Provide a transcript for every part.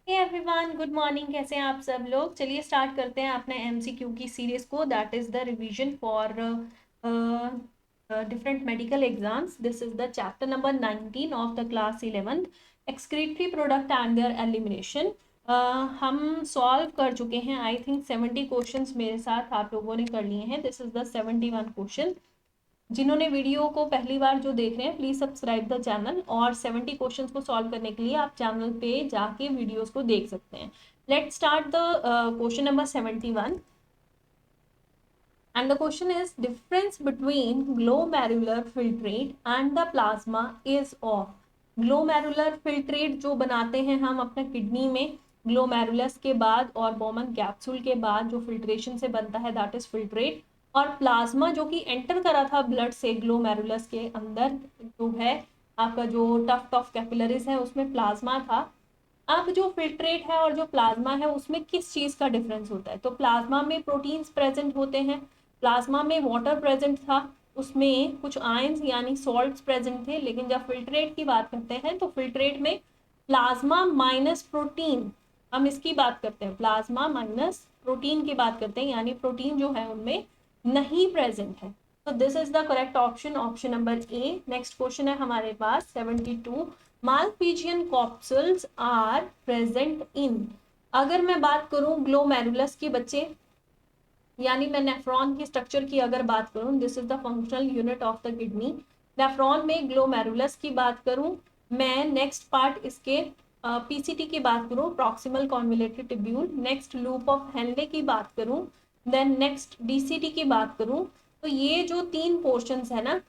Hey everyone, good morning. कैसे हैं आप सब लोग? चलिए स्टार्ट करते हैं अपने एमसीक्यू की सीरीज को। That is the revision for different medical exams. This is the chapter number 19 of the class 11th, excretory product and there elimination. हम सॉल्व कर चुके हैं। आई थिंक 70 क्वेश्चंस मेरे साथ आप लोगों ने कर लिए हैं। This is the 71 question. जिन्होंने वीडियो को पहली बार जो देख रहे हैं, प्लीज सब्सक्राइब द चैनल, और 70 क्वेश्चंस को सॉल्व करने के लिए आप चैनल पे जाके वीडियोस को देख सकते हैं। Let start the question number 71, and the question is difference between glomerular filtrate and the plasma is of। glomerular filtrate जो बनाते हैं हम अपने किडनी में ग्लोमेरुलस के बाद और बोमन कैप्सूल के बाद जो फिल्ट्रेशन से बनता है, दैट इज फिल्ट्रेट। और प्लाज्मा जो कि एंटर करा था ब्लड से ग्लोमेरुलस के अंदर, जो है आपका जो टफ्ट ऑफ कैपिलरीज है उसमें प्लाज्मा था। अब जो फिल्ट्रेट है और जो प्लाज्मा है उसमें किस चीज का डिफरेंस होता है? तो प्लाज्मा में प्रोटीन्स प्रेजेंट होते हैं, प्लाज्मा में वाटर प्रेजेंट था, उसमें कुछ आयंस यानी सॉल्ट्स प्रेजेंट थे। लेकिन जब फिल्ट्रेट की बात करते हैं तो फिल्ट्रेट में प्लाज्मा माइनस प्रोटीन, हम इसकी बात करते हैं, प्लाज्मा माइनस प्रोटीन की बात करते हैं, यानी प्रोटीन जो है उनमें नहीं प्रेजेंट है। तो this is the correct option, option number A. Next question है हमारे पास 72, मालपीजियन कॉप्सल्स आर प्रेजेंट इन। अगर मैं बात करूं ग्लोमेरुलस की बच्चे, यानी मैं नेफ्रॉन की स्ट्रक्चर की अगर बात करूं, this is the functional unit of the kidney. Nephron में ग्लोमेरुलस की बात करूं, मैं नेक्स्ट पार्ट इसके पीसीटी की बात करूं, proximal convoluted tubule, next loop of Henley की बात करूं, देन नेक्स्ट डीसीटी की बात करूं, तो ये जो तीन पोर्शंस है ना,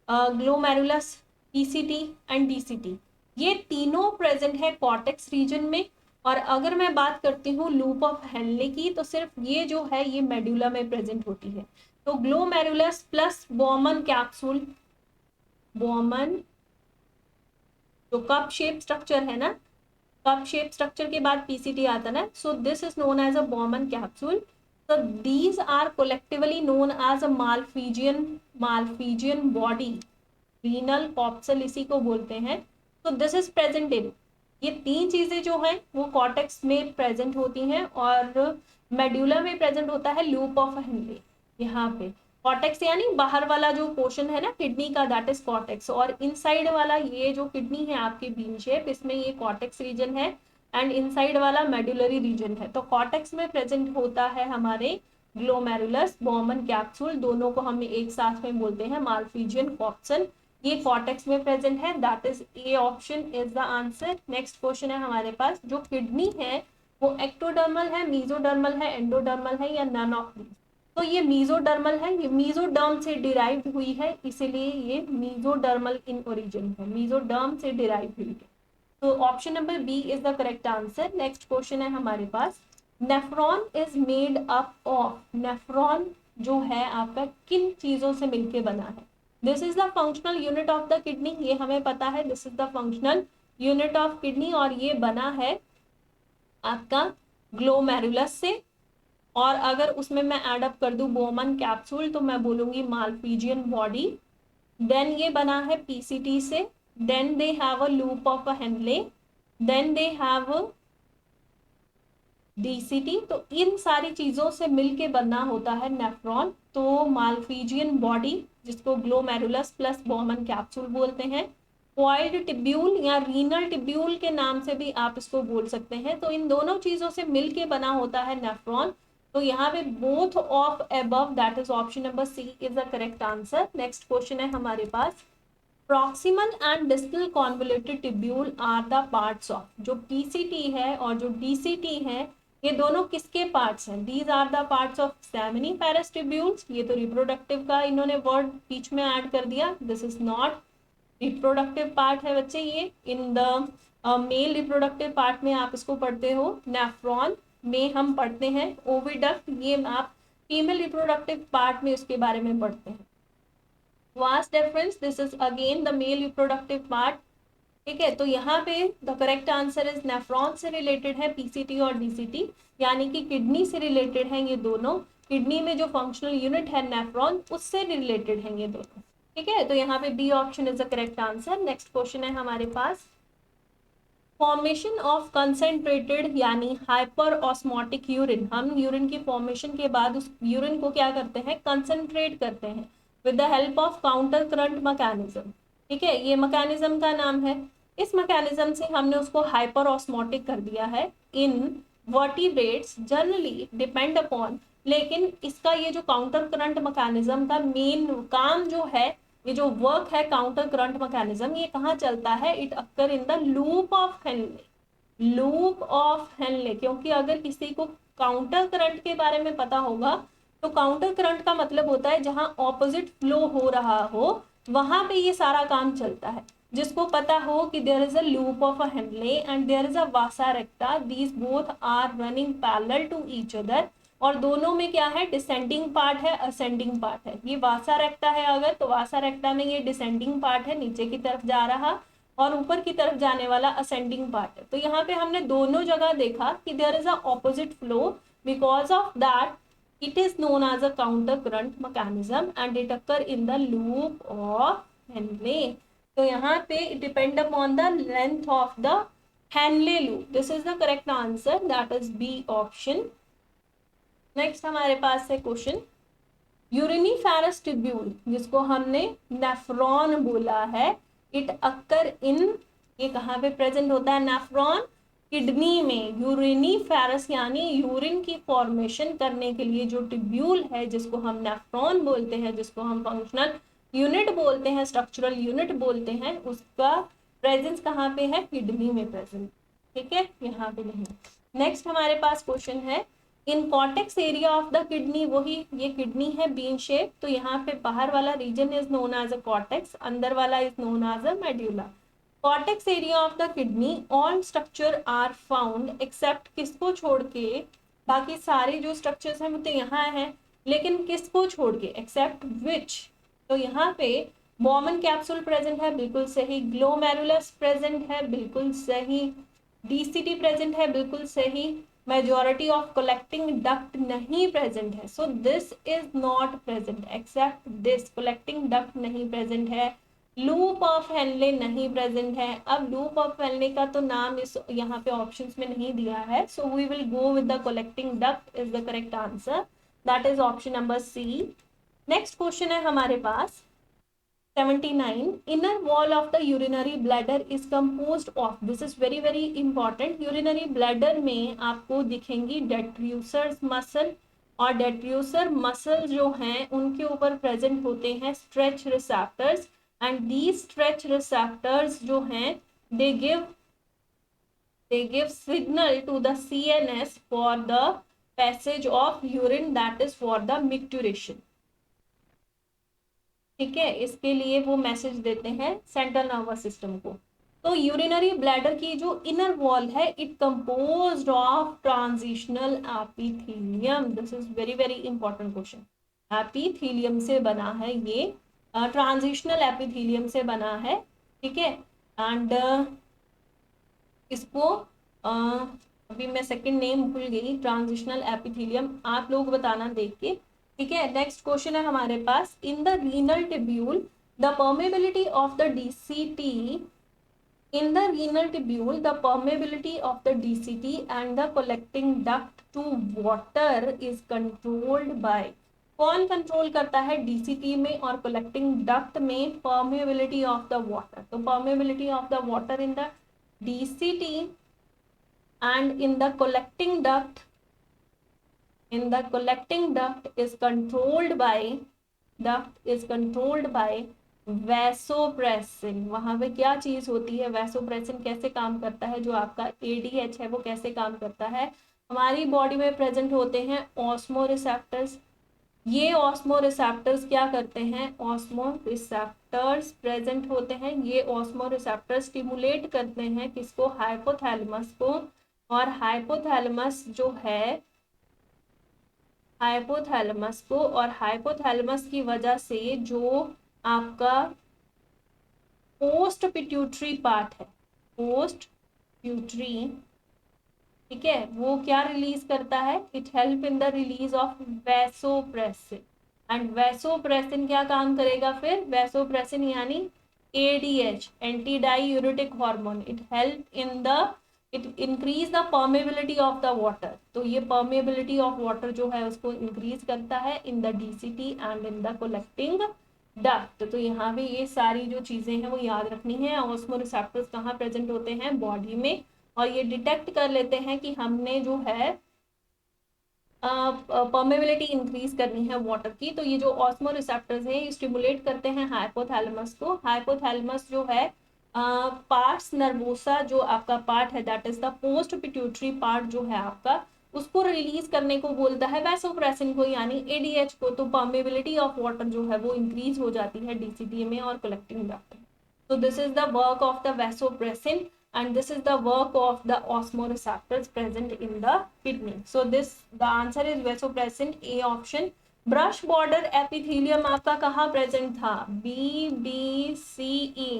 ग्लोमेरुलस, पीसीटी एंड डीसीटी, ये तीनों प्रेजेंट है कॉर्टेक्स रीजन में। और अगर मैं बात करती हूँ लूप ऑफ हेनले की, तो सिर्फ ये जो है ये मेडुला में प्रेजेंट होती है। तो glomerulus plus Bowman capsule, Bowman जो कप शेप स्ट्रक्चर है ना, कप शेप स्ट्रक्चर के बाद पीसीटी आता है ना, so this is known as a Bowman capsule. so these are collectively known as a malphigian body, renal capsule इसी को बोलते हैं। तो दिस इज प्रेजेंट इन, ये तीन चीजें जो हैं वो कॉर्टेक्स में प्रेजेंट होती हैं, और मेड्यूला में प्रेजेंट होता है लूप ऑफ हेनले। यहाँ पे कॉर्टेक्स यानी बाहर वाला जो पोर्शन है ना किडनी का, दैट इज कॉर्टेक्स, और इनसाइड वाला ये जो किडनी है आपकी बीन शेप, इसमें ये कॉर्टेक्स रीजन है, एंड इनसाइड वाला मेडुलरी रीजन है। तो कॉर्टेक्स में प्रेजेंट होता है हमारे ग्लोमेरुलस, बोमन कैप्सूल, दोनों को हम एक साथ में बोलते हैं मालफीजियन कॉप्सल। ये कॉर्टेक्स में प्रेजेंट है, that is A option is the answer. Next question है हमारे पास, जो किडनी है वो एक्टोडर्मल है, मीजोडर्मल है, एंडोडर्मल है, या नन ऑफ दीज? तो ये मीजोडर्मल है, ये मीजोडर्म से डिराइव्ड हुई है, इसीलिए ये मीजोडर्मल इन ओरिजिन है, मीजोडर्म से डिराइव हुई है। तो option number B is the correct answer. Next question है हमारे पास, nephron is made up of, nephron जो है आपका किन चीजों से मिलके बना है? This is the functional unit of the kidney, ये हमें पता है, this is the functional unit of kidney, और ये बना है आपका ग्लोमेरुलस से। और अगर उसमें मैं एड अप कर दूं बोमन कैप्सूल, तो मैं बोलूंगी मालपीजियन बॉडी। देन ये बना है पीसीटी से, then they have a loop of a Henle, then they have DCT. तो इन सारी चीजों से मिलके बनना होता है नेफ्रॉन। तो मालफीजियन बॉडी, जिसको ग्लोमेरुलस प्लस बोमन कैप्सूल बोलते हैं, कॉइल्ड टिब्यूल या रीनल टिब्यूल के नाम से भी आप इसको बोल सकते हैं। तो इन दोनों चीजों से मिलके बना होता है नेफ्रॉन। तो यहाँ पे both of above, that is option number C is the correct answer. Next question है हमारे पास, proximal and distal convoluted tubule are the parts of, जो पीसीटी है और जो डीसीटी है, ये दोनों किसके पार्ट्स हैं? These are the parts of seminiferous tubules. ये तो रिप्रोडक्टिव का इन्होंने वर्ड बीच में ऐड कर दिया, this is not reproductive part है बच्चे। ये in the male reproductive part में आप इसको पढ़ते हो, नेफ्रॉन में हम पढ़ते हैं ओविडक्ट, ये आप फीमेल रिप्रोडक्टिव पार्ट में उसके बारे में पढ़ते हैं। Vast difference, this is again the male reproductive part. ठीक है, तो यहाँ पे the correct answer is nephron से रिलेटेड है पीसीटी और डीसीटी, यानी कि किडनी से रिलेटेड है ये दोनों। किडनी में जो फंक्शनल यूनिट है नेफ्रॉन, उससे रिलेटेड है ये दोनों। ठीक है, तो यहाँ पे B option is the correct answer. Next question है हमारे पास, फॉर्मेशन ऑफ कंसेंट्रेटेड यानी हाइपर ऑस्मोटिक यूरिन, हम यूरिन की फॉर्मेशन के बाद उस यूरिन को क्या करते हैं, कंसेंट्रेट करते हैं with the help of counter current mechanism. ठीक है, ये मैकेनिज्म का नाम है। इस मैकेनिज्म से हमने उसको हाइपर ऑस्मोटिक कर दिया है इन वर्टिब्रेट्स जनरली डिपेंड अपॉन, लेकिन इसका ये जो काउंटर करंट मैकेनिज्म का मेन काम जो है, ये जो वर्क है काउंटर करंट मैकेनिज्म, ये कहाँ चलता है, it occur in the loop of Henley, loop of Henley. क्योंकि अगर किसी को काउंटर करंट के बारे में पता होगा तो काउंटर करंट का मतलब होता है जहां ऑपोजिट फ्लो हो रहा हो वहां पे ये सारा काम चलता है। जिसको पता हो कि there is a loop of a Henle and there is a vasa recta, these both are running parallel to each other, और दोनों में क्या है, डिसेंडिंग पार्ट है, असेंडिंग पार्ट है। ये वासा रेक्टा है अगर, तो वासा रेक्टा में ये डिसेंडिंग पार्ट है, नीचे की तरफ जा रहा, और ऊपर की तरफ जाने वाला असेंडिंग पार्ट है। तो यहाँ पे हमने दोनों जगह देखा कि there is a opposite flow, because of that it is known as a counter current mechanism and it occur in the loop of Henle। तो यहाँ पे depend upon the length of the Henle loop, this is the correct answer, that is B option। Next हमारे पास है question, uriniferous tubule जिसको हमने nephron बोला है, it occur in, ये कहाँ पे प्रेजेंट होता है, नेफ्रॉन किडनी में। यूरिनिफेरस यानी यूरिन की फॉर्मेशन करने के लिए जो ट्यूब्यूल है जिसको हम नेफ्रॉन बोलते हैं, जिसको हम फंक्शनल यूनिट बोलते हैं, स्ट्रक्चरल यूनिट बोलते हैं, उसका प्रेजेंस कहाँ पे है, किडनी में प्रेजेंट। ठीक है, यहाँ पे नहीं। नेक्स्ट हमारे पास क्वेश्चन है, in cortex area of the kidney, वही ये किडनी है बीन शेप, तो यहाँ पे बाहर वाला region is known as a cortex, अंदर वाला is known as a medulla. Cortex area of the kidney all structure are found except, किसको छोड़ के, बाकी सारे जो स्ट्रक्चर्स हैं वो तो यहाँ हैं, लेकिन किसको छोड़ के, एक्सेप्ट विच, तो यहाँ पे बॉमन कैप्सूल प्रेजेंट है, बिल्कुल सही, ग्लोमेरुलस प्रेजेंट है, बिल्कुल सही, डीसीटी प्रेजेंट है, बिल्कुल सही, मेजॉरिटी ऑफ कलेक्टिंग डक्ट नहीं प्रेजेंट है, so this is not present, except this, collecting duct नहीं प्रेजेंट है, लूप ऑफ हेनले नहीं प्रेजेंट है। अब लूप ऑफ हेनले का तो नाम इस यहाँ पे ऑप्शंस में नहीं दिया है, so we will go with the collecting duct is the correct answer, that is option number C. Next question है हमारे पास 79, inner wall of the urinary bladder is composed of, this is very very important, urinary bladder में आपको दिखेंगी detrusor muscle, और detrusor muscle जो हैं उनके ऊपर प्रेजेंट होते हैं stretch receptors, and these stretch receptors जो हैं they give signal to the CNS for the passage of urine, that is for the micturition। ठीक है, इसके लिए वो मैसेज देते हैं सेंट्रल नर्वस सिस्टम को। तो यूरिनरी ब्लैडर की जो इनर वॉल है it composed of transitional epithelium, this is very very important question, epithelium से बना है ये, ट्रांजिशनल एपिथेलियम से बना है। ठीक है, एंड इसको अभी मैं सेकंड नेम भूल गई, ट्रांजिशनल एपिथेलियम, आप लोग बताना देख के। ठीक है, नेक्स्ट क्वेश्चन है हमारे पास, in the renal tubule the permeability of the DCT, in the renal tubule the permeability of the DCT and the collecting duct to water is controlled by, कौन कंट्रोल करता है डीसीटी में और collecting duct में permeability of the water, तो permeability of the water in the DCT and in the collecting duct, in the collecting duct is controlled by vasopressin। वहां पे क्या चीज होती है, वैसोप्रेसिन कैसे काम करता है, जो आपका एडीएच है वो कैसे काम करता है, हमारी बॉडी में प्रेजेंट होते हैं ऑस्मो रिसेप्टर्स। ये ऑस्मो रिसेप्टर्स क्या करते हैं, ऑस्मो रिसेप्टर्स प्रेजेंट होते हैं, ये ऑस्मो रिसेप्टर्स स्टिमुलेट करते हैं किसको, हाइपोथैलेमस को, और हाइपोथैलेमस जो है, हाइपोथैलेमस को, और हाइपोथैलेमस की वजह से जो आपका पोस्ट पिट्यूटरी पार्ट है, पोस्ट पिट्यूटरी, ठीक है, वो क्या रिलीज करता है, it help in the release of vasopressin, and vasopressin क्या काम करेगा फिर, वैसोप्रेसिन यानी ADH, anti-diuretic hormone. It increase the permeability of the water. तो ये permeability of water जो है उसको increase करता है in the DCT and in the collecting duct. तो यहाँ पे ये सारी जो चीजें हैं वो याद रखनी है. ऑस्मोरिसेप्टर्स कहाँ प्रेजेंट होते हैं? बॉडी में. और ये डिटेक्ट कर लेते हैं कि हमने जो है परमेबिलिटी इंक्रीज करनी है वाटर की. तो ये जो ऑस्मो रिसेप्टर्स हैं ये स्टिमुलेट करते हैं हाइपोथैलेमस को. हाइपोथैलेमस जो है पार्ट्स नर्वोसा जो आपका पार्ट है, that is the post pituitary part जो है आपका, उसको रिलीज करने को बोलता है वैसोप्रेसिन को, यानी एडीएच को. तो परमेबिलिटी ऑफ वाटर जो है वो इंक्रीज हो जाती है डीसीटी में और कलेक्टिंग डक्ट में. So this is the work of the vasopressin and this is the work of the osmoreceptors present in the kidney. So the answer is vasopressin, A option. Brush border epithelium आपका कहाँ present था? B, B, C, E.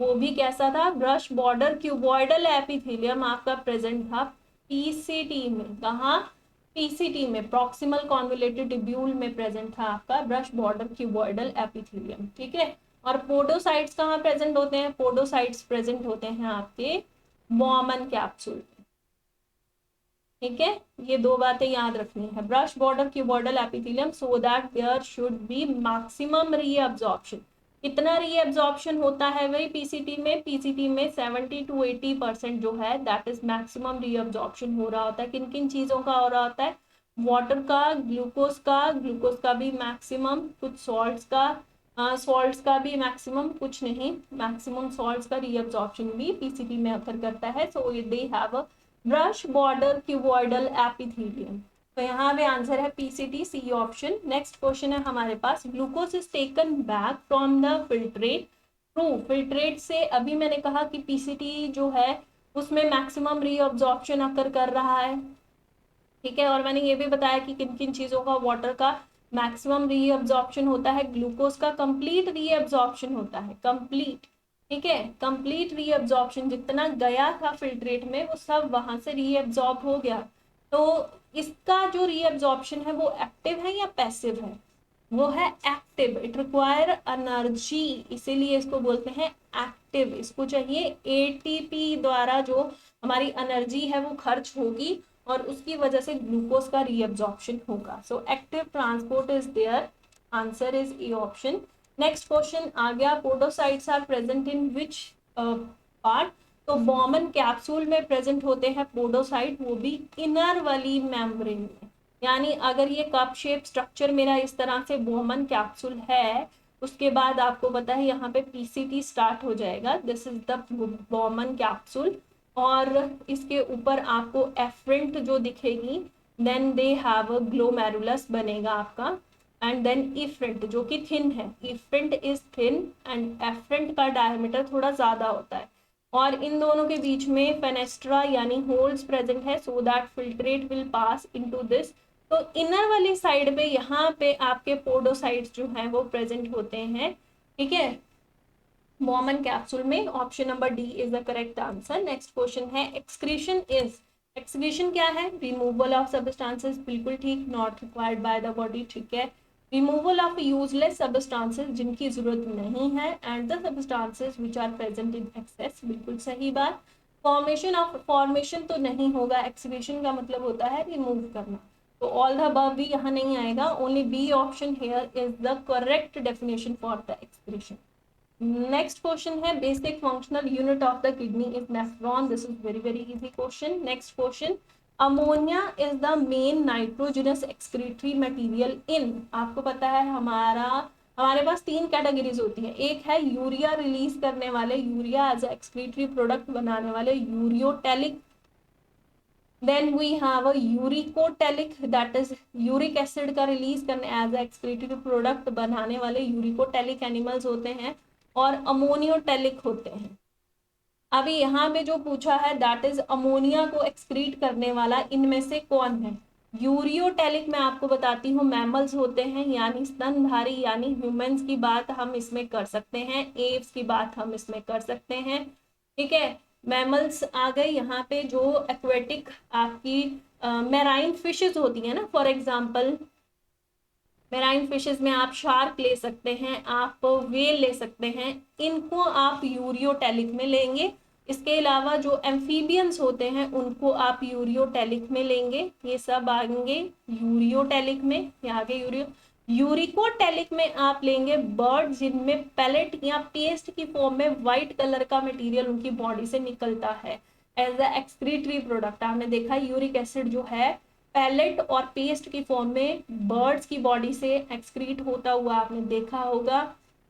वो भी कैसा था? Brush border cuboidal epithelium आपका present था PCT में. कहाँ? पीसीटी में, प्रॉक्सिमल कॉन्वोल्यूटेड ट्यूब्यूल में प्रेजेंट था आपका ब्रश बॉर्डर क्यूबॉइडल एपिथेलियम. ठीक है. और पोडोसाइट्स कहाँ प्रेजेंट होते हैं? पोडोसाइट्स प्रेजेंट होते हैं आपके बॉमन कैप्सूल में. ठीक है. ये दो बातें याद रखनी है. Brush border cuboidal epithelium so that there should be maximum reabsorption. कितना रीअब्जॉर्प्शन होता है वही पीसीटी में? पीसीटी में 70 to 80% जो है दैट इज मैक्सिमम रीअब्जॉर्प्शन हो रहा होता है. किन किन चीजों का हो रहा होता है? वाटर का, ग्लूकोज का भी मैक्सिमम, कुछ सॉल्ट्स का भी मैक्सिमम, कुछ नहीं. मैक्सिमम सॉल्ट्स का रीअब्जॉर्प्शन भी पीसीटी में अकर करता है. So they have a brush border cuboidal epithelium. तो यहाँ पे आंसर है PCT, C option. Next question है हमारे पास. Glucose is taken back from the filtrate. True. Filtrate से अभी मैंने कहा कि पीसीटी जो है उसमें मैक्सिमम रीअब्जॉर्प्शन अकर कर रहा है. ठीक है. और मैंने ये भी बताया कि किन किन चीजों का वाटर का मैक्सिमम रीअब्जॉर्प्शन होता है. ग्लूकोज का कंप्लीट रीअब्जॉर्प्शन होता है, कंप्लीट. ठीक है. कंप्लीट रीअब्जॉर्प्शन, जितना गया था फिल्ट्रेट में वो सब वहां से रीअब्जॉर्ब हो गया. तो इसका जो रीअब्जॉर्प्शन है वो एक्टिव है या पैसिव है? वो है एक्टिव. इट रिक्वायर एनर्जी, इसीलिए इसको बोलते हैं एक्टिव. इसको चाहिए एटीपी द्वारा जो हमारी एनर्जी है वो खर्च होगी और उसकी वजह से ग्लूकोज का रीअब्जॉर्प्शन होगा. So active transport is there. Answer is A option. Next question आ गया. Podocytes are present in which part? तो बॉमन कैप्सूल में प्रेजेंट होते हैं पोडोसाइट, वो भी इनर वाली मेम्ब्रेन में. यानी अगर ये कप शेप स्ट्रक्चर मेरा इस तरह से बॉमन कैप्सूल है, उसके बाद आपको पता है यहाँ पे पीसीटी स्टार्ट हो जाएगा. This is the Bowman capsule. और इसके ऊपर आपको एफ्रंट जो दिखेगी, then they have a glomerulus बनेगा आपका. एंड देन इफ्रंट जो कि थिन है. Efferent is thin and afferent का डायमीटर थोड़ा ज्यादा होता है. और इन दोनों के बीच में फेनेस्ट्रा यानी होल्स प्रेजेंट है so that filtrate will pass into this. तो इनर वाली साइड पे यहाँ पे आपके पोडोसाइट्स जो हैं वो प्रेजेंट होते हैं. ठीक है. बॉमन कैप्सूल में. Option number D is the correct answer. Next question है. Excretion is. एक्सक्रीशन क्या है? Removal of substances. बिल्कुल ठीक. Not required by the body. ठीक है. रिमूवल ऑफ यूजलेस सब्सटेंसेस, जिनकी जरूरत नहीं है, and the substances which are present in excess. बिल्कुल सही बात. फॉर्मेशन तो नहीं होगा. एक्सक्रीशन का मतलब होता है रिमूव करना. तो ऑल द अबव भी यहाँ नहीं आएगा. Only B option here is the correct definition for the excretion. Next question है. Basic functional unit of the kidney is nephron. This is very very easy question. Next question. Ammonia is the main nitrogenous excretory material in. आपको पता है हमारे पास तीन categories होती है. एक है यूरिया रिलीज करने वाले, यूरिया एज एक्सक्रीटरी प्रोडक्ट बनाने वाले, ureotelic. Then we have a uricotelic, that is uric acid का रिलीज करने एज एक्सक्रीटरी प्रोडक्ट बनाने वाले यूरिकोटेलिक एनिमल्स होते हैं. और अमोनियोटेलिक होते हैं. अभी यहाँ पे जो पूछा है दैट इज अमोनिया को एक्सक्रीट करने वाला इनमें से कौन है? यूरियोटेलिक मैं आपको बताती हूँ मैमल्स होते हैं, यानी स्तनधारी, यानी ह्यूमंस की बात हम इसमें कर सकते हैं, एव्स की बात हम इसमें कर सकते हैं. ठीक है. मैमल्स आ गए यहाँ पे. जो एक्वेटिक आपकी मैराइन फिशेस होती है ना, फॉर एग्जाम्पल मेराइन फिशेस में आप शार्क ले सकते हैं, आप वेल ले सकते हैं, इनको आप यूरियोटैलिक में लेंगे। इसके अलावा जो एम्फीबियंस होते हैं उनको आप यूरियोटैलिक में लेंगे, ये सब आएंगे यूरियोटैलिक में। ये आगे यूरिकोटैलिक में आप लेंगे बर्ड जिनमें पैलेट या पेस्ट की फॉर्म में व्हाइट कलर का मटेरियल उनकी बॉडी से निकलता है एज अ एक्सक्रीटरी प्रोडक्ट। आपने देखा यूरिक एसिड जो है पैलेट और पेस्ट की फॉर्म में बर्ड्स की बॉडी से एक्सक्रीट होता हुआ आपने देखा होगा।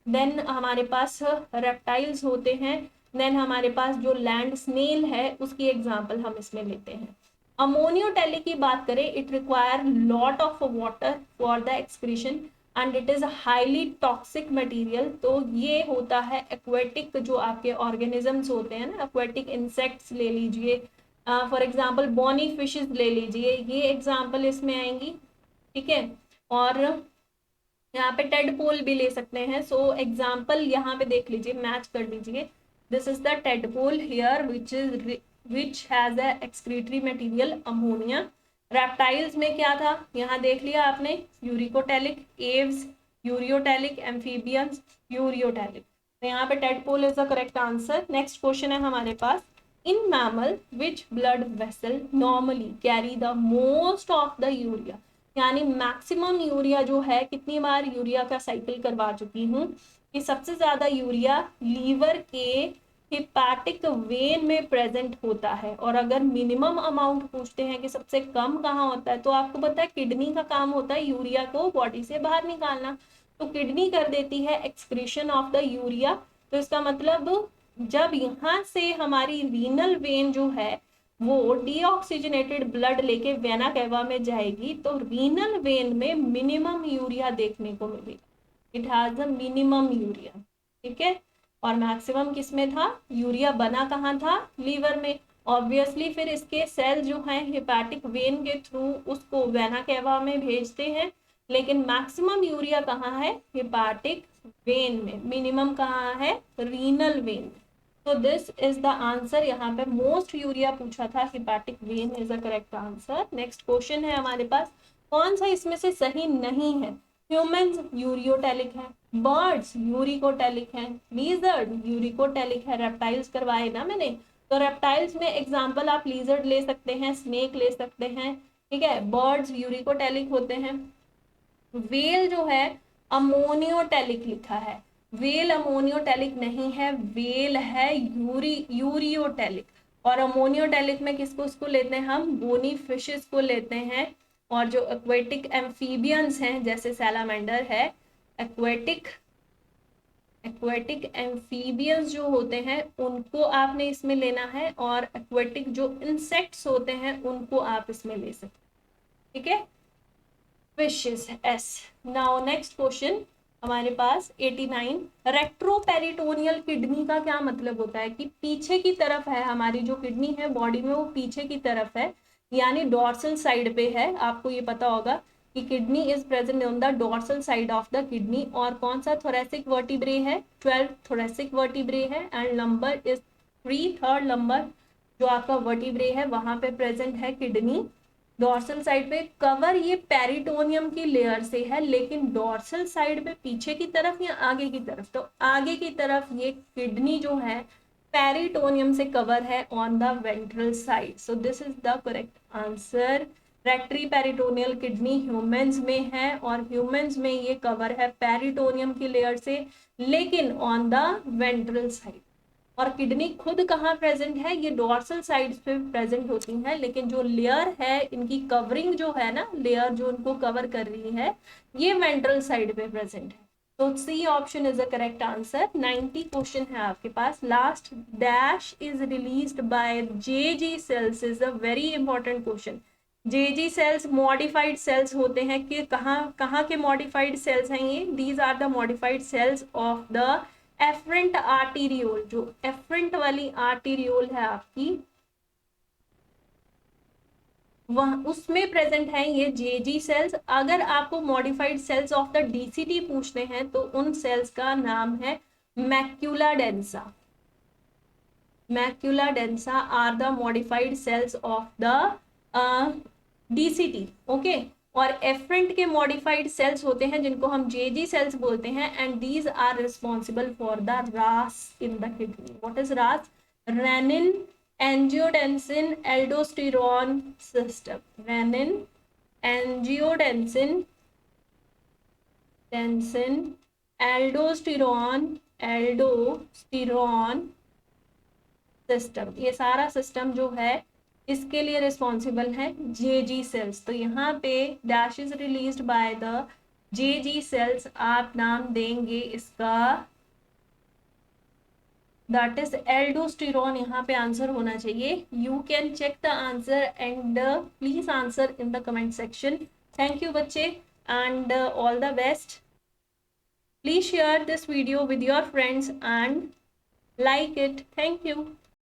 देन हमारे पास रेप्टाइल्स होते हैं। देन हमारे पास जो लैंड स्नेल है उसकी एग्जांपल हम इसमें लेते हैं। अमोनियोटेलिक की बात करें, it require lot of water for the excretion and it is highly toxic material. तो ये होता है एक्वेटिक जो आपके ऑर्गेनिजम्स होते हैं ना, एक्वेटिक इंसेक्ट्स ले लीजिए, फॉर एग्जाम्पल बॉनी फिशेस ले लीजिए, ये एग्जाम्पल इसमें आएंगी। ठीक है, और यहाँ पे टेडपोल भी ले सकते हैं। सो एग्जाम्पल यहाँ पे देख लीजिए, मैच कर लीजिए। This is the tadpole here which has a excretory material ammonia. Reptiles में क्या था, यहाँ देख लिया आपने, uricotelic, aves ureotelic, amphibians ureotelic. तो यहाँ पे tadpole is the correct answer. Next question है हमारे पास, in mammal which blood vessel normally carry the most of the urea. यानी मैक्सिमम यूरिया जो है, कितनी बार यूरिया का साइकिल करवा चुकी हूँ कि सबसे ज्यादा यूरिया लीवर के हिपैटिक वेन में प्रेजेंट होता है। और अगर मिनिमम अमाउंट पूछते हैं कि सबसे कम कहाँ होता है, तो आपको पता है किडनी का काम होता है यूरिया को बॉडी से बाहर निकालना। तो किडनी कर देती है एक्सक्रीशन ऑफ द यूरिया। तो इसका मतलब जब यहाँ से हमारी रीनल वेन जो है वो डीऑक्सीजनेटेड ब्लड लेके वेना कैवा में जाएगी, तो रीनल वेन में मिनिमम यूरिया देखने को मिलेगा। It has a minimum urea. ठीक है, और मैक्सिमम किस में था, यूरिया बना कहाँ था, लीवर में। ऑब्वियसली फिर इसके सेल जो हैं हिपैटिक वेन के थ्रू उसको वेना कैवा में भेजते हैं, लेकिन मैक्सिमम यूरिया कहाँ है, हिपैटिक वेन में। मिनिमम कहाँ है, रीनल वेन। तो दिस इज द आंसर। यहाँ पे मोस्ट यूरिया पूछा था, hepatic vein is the correct answer. Next question है हमारे पास, कौन सा इसमें से सही नहीं है। ह्यूमंस यूरियोटैलिक है, बर्ड्स यूरिकोटैलिक है, लीजर्ड यूरिकोटैलिक है। रेप्टाइल्स करवाए ना मैंने, तो रेप्टाइल्स में एग्जांपल आप लीजर्ड ले सकते हैं, स्नेक ले सकते हैं। ठीक है, बर्ड्स यूरिकोटैलिक होते हैं। वेल जो है अमोनियोटैलिक लिखा है, वेल अमोनियोटैलिक नहीं है, वेल है यूरियोटैलिक। और अमोनियोटैलिक में किसको इसको लेते हैं हम, बोनी फिशेस को लेते हैं। और जो एक्वेटिक एम्फीबियंस हैं जैसे सैलामेंडर है, एक्वेटिक एम्फीबियंस जो होते हैं उनको आपने इसमें लेना है, और एक्वेटिक जो इंसेक्ट्स होते हैं उनको आप इसमें ले सकते हैं। ठीक है, fishes S. Now next question हमारे पास 89, रेट्रोपेरिटोनियल किडनी का क्या मतलब होता है कि पीछे की तरफ है, हमारी जो किडनी है बॉडी में वो पीछे की तरफ है, यानी डॉर्सल साइड पे है। आपको ये पता होगा कि kidney is present on the dorsal side of the kidney. और कौन सा थोरेसिक वर्टिब्रे है, 12 थोरेसिक वर्टिब्रे है, and number is 3, third number जो आपका वर्टिब्रे है वहां पे प्रेजेंट है किडनी। डॉर्सल साइड पे कवर ये पेरिटोनियम की लेयर से है, लेकिन डॉर्सल साइड पे पीछे की तरफ या आगे की तरफ, तो आगे की तरफ ये किडनी जो है पेरिटोनियम से कवर है on the ventral side. So this is the correct answer. Retroperitoneal kidney humans में है, और ह्यूमंस में ये कवर है पेरिटोनियम की लेयर से, लेकिन ऑन द वेंट्रल साइड। और किडनी खुद कहाँ प्रेजेंट है, ये डॉर्सल साइड पे प्रेजेंट होती है, लेकिन जो लेयर है इनकी कवरिंग जो है ना, लेयर जो इनको कवर कर रही है, ये वेंट्रल साइड पे प्रेजेंट है। तो C option is the correct answer. 90 question है आपके पास। Last, dash is released by JG cells is a very important question. JG cells modified cells होते हैं कि कहाँ कहाँ के मॉडिफाइड सेल्स हैं ये, these are the modified cells of the afferent arteriole. जो एफरेंट वाली आर्टीरियोल है आपकी, वह उसमें प्रेजेंट है ये जेजी सेल्स। अगर आपको modified cells of the DCT पूछते हैं तो उन सेल्स का नाम है macula densa. Macula densa are the modified cells of the DCT. Okay, और एफरेंट के मॉडिफाइड सेल्स होते हैं जिनको हम जेजी सेल्स बोलते हैं, and these are responsible for the RAS in the kidney. What is RAS? Renin angiotensin aldosterone system. Renin angiotensin aldosterone system, ये सारा सिस्टम जो है इसके लिए रिस्पॉन्सिबल है जेजी सेल्स. तो यहाँ पे dash is released by the Jazzy sales, आप नाम देंगे इसका, दैट इज एल्डोस्टेरोन. यहाँ पे आंसर होना चाहिए. You can check the answer and please answer in the comment section. Thank you बच्चे and all the best. Please share this video with your friends and like it. Thank you.